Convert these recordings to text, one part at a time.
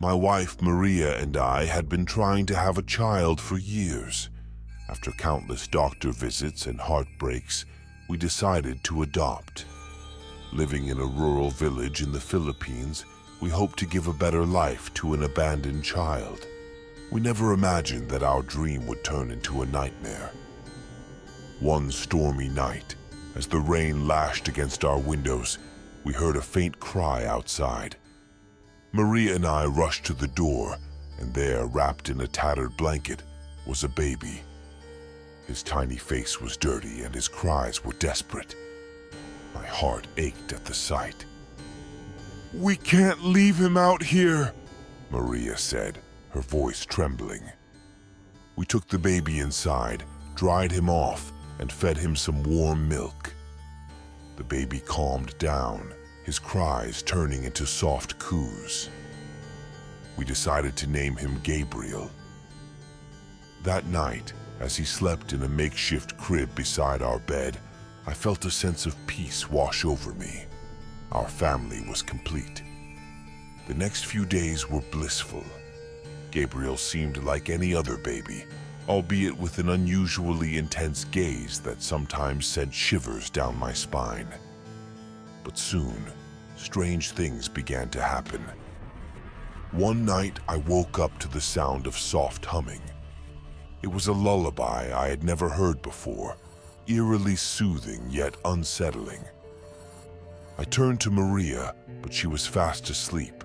My wife Maria and I had been trying to have a child for years. After countless doctor visits and heartbreaks, we decided to adopt. Living in a rural village in the Philippines, we hoped to give a better life to an abandoned child. We never imagined that our dream would turn into a nightmare. One stormy night, as the rain lashed against our windows, we heard a faint cry outside. Maria and I rushed to the door, and there, wrapped in a tattered blanket, was a baby. His tiny face was dirty and his cries were desperate. My heart ached at the sight. "We can't leave him out here," Maria said, her voice trembling. We took the baby inside, dried him off, and fed him some warm milk. The baby calmed down, his cries turning into soft coos. We decided to name him Gabriel. That night, as he slept in a makeshift crib beside our bed, I felt a sense of peace wash over me. Our family was complete. The next few days were blissful. Gabriel seemed like any other baby, albeit with an unusually intense gaze that sometimes sent shivers down my spine. But soon, strange things began to happen. One night, I woke up to the sound of soft humming. It was a lullaby I had never heard before, eerily soothing yet unsettling. I turned to Maria, but she was fast asleep.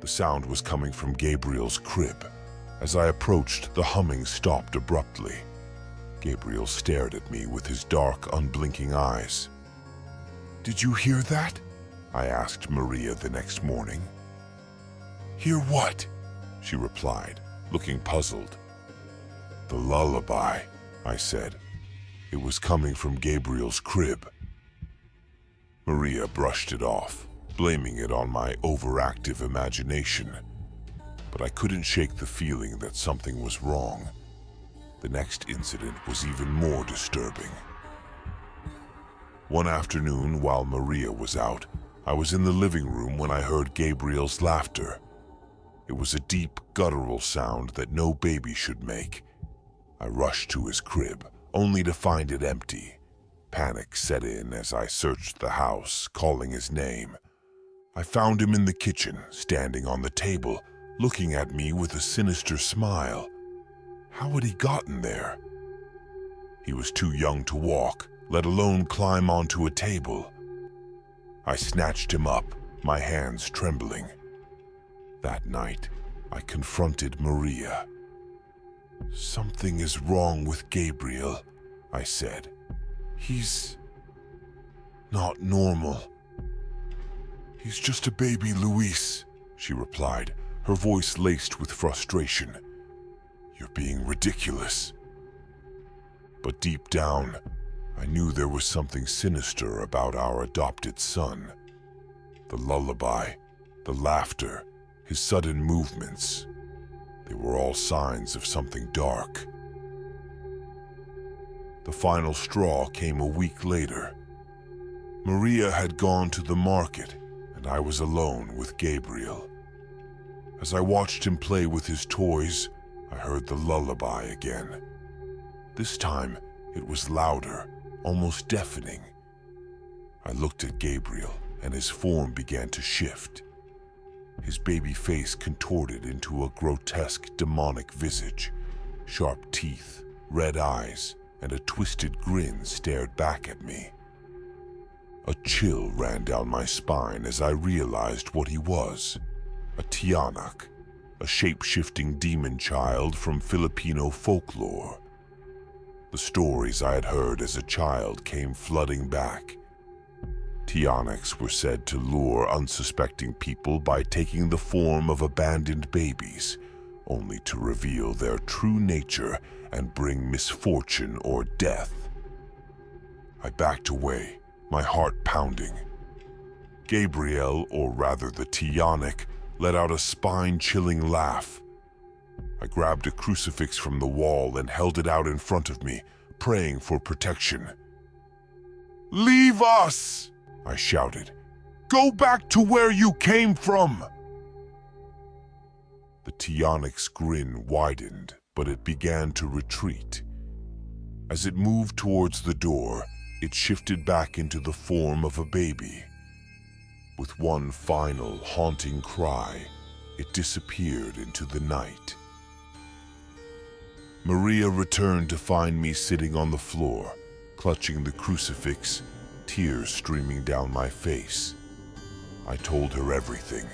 The sound was coming from Gabriel's crib. As I approached, the humming stopped abruptly. Gabriel stared at me with his dark, unblinking eyes. "Did you hear that?" I asked Maria the next morning. "Hear what?" she replied, looking puzzled. "The lullaby," I said. "It was coming from Gabriel's crib." Maria brushed it off, blaming it on my overactive imagination. But I couldn't shake the feeling that something was wrong. The next incident was even more disturbing. One afternoon, while Maria was out, I was in the living room when I heard Gabriel's laughter. It was a deep, guttural sound that no baby should make. I rushed to his crib, only to find it empty. Panic set in as I searched the house, calling his name. I found him in the kitchen, standing on the table, looking at me with a sinister smile. How had he gotten there? He was too young to walk, let alone climb onto a table. I snatched him up, my hands trembling. That night, I confronted Maria. "Something is wrong with Gabriel," I said. "He's not normal." "He's just a baby, Luis," she replied, her voice laced with frustration. "You're being ridiculous." But deep down, I knew there was something sinister about our adopted son. The lullaby, the laughter, his sudden movements, they were all signs of something dark. The final straw came a week later. Maria had gone to the market, and I was alone with Gabriel. As I watched him play with his toys, I heard the lullaby again. This time, it was louder, almost deafening. I looked at Gabriel, and his form began to shift. His baby face contorted into a grotesque, demonic visage. Sharp teeth, red eyes, and a twisted grin stared back at me. A chill ran down my spine as I realized what he was. A Tiyanak, a shape-shifting demon child from Filipino folklore. The stories I had heard as a child came flooding back. Tiyanaks were said to lure unsuspecting people by taking the form of abandoned babies, only to reveal their true nature and bring misfortune or death. I backed away, my heart pounding. Gabriel, or rather the Tiyanak, let out a spine-chilling laugh. I grabbed a crucifix from the wall and held it out in front of me, praying for protection. "Leave us!" I shouted. "Go back to where you came from!" Tiyanak's grin widened, but it began to retreat. As it moved towards the door, it shifted back into the form of a baby. With one final haunting cry, it disappeared into the night. Maria returned to find me sitting on the floor, clutching the crucifix, tears streaming down my face. I told her everything,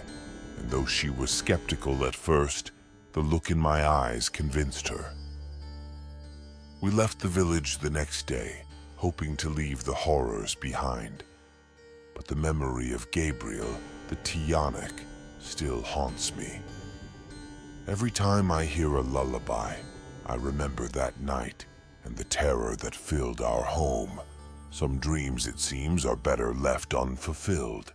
and though she was skeptical at first, the look in my eyes convinced her. We left the village the next day, hoping to leave the horrors behind. But the memory of Gabriel, the Tiyanak, still haunts me. Every time I hear a lullaby, I remember that night and the terror that filled our home. Some dreams, it seems, are better left unfulfilled.